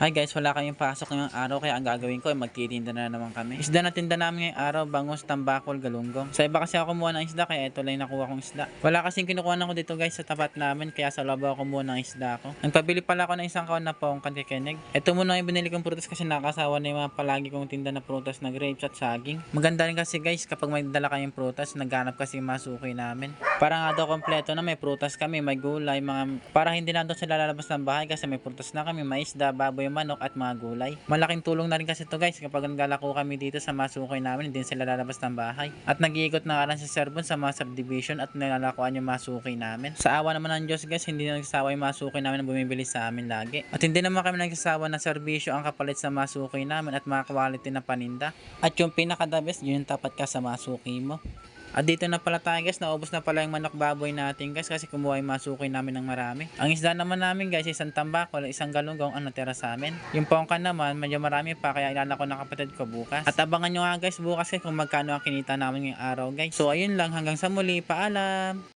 Hi guys, wala kaming pasok ngayong araw kaya ang gagawin ko ay magtitinda na naman kami. Isda na tinda namin ngayong araw, bangus, tambakol, galunggong. Sa iba kasi ako kumuha ng isda kaya ito lang yung nakuha kong isda. Wala kasing kinukuha ko dito guys sa tapat namin kaya sa labo ako kumuha ng isda ko. Nagpabili pala ako ng isang kawan na pongkan kay Keneg. Ito muna yung binili kong prutas kasi nakasawa na yung mga palagi kong tinda na prutas na grapes at saging. Maganda rin kasi guys kapag may dala kayong prutas, naghanap kasi yung masuki namin. Para nga daw kompleto na may prutas kami, may gulay, mga para hindi na daw sila lalabas ng bahay kasi may prutas na kami, may isda, baboy, manok at mga gulay. Malaking tulong na rin kasi to guys kapag naglalako kami dito sa masuki namin, hindi sila lalabas ng bahay. At nag-iikot na nga lang si Serbon sa mga subdivision at nilalakuan yung masuki namin. Sa awa naman ng Diyos guys, hindi na nagsasawa yung masuki namin na bumibili sa amin lagi. At hindi naman kami nagsasawa ng serbisyo ang kapalit sa masuki namin at mga quality na paninda. At yung pinaka-the best, yun yung tapat ka sa masuki mo. At dito na pala tayo guys, naubos na pala yung manok baboy natin guys kasi kumuha yung masuki namin ng marami. Ang isda naman namin guys, isang tambakol, isang galunggong ang natira sa amin. Yung pongkan naman, medyo marami pa kaya ilala ko ng kapatid ko bukas. At abangan nyo nga guys bukas kung magkano ang kinita namin ngayong araw guys. So ayun lang, hanggang sa muli, paalam!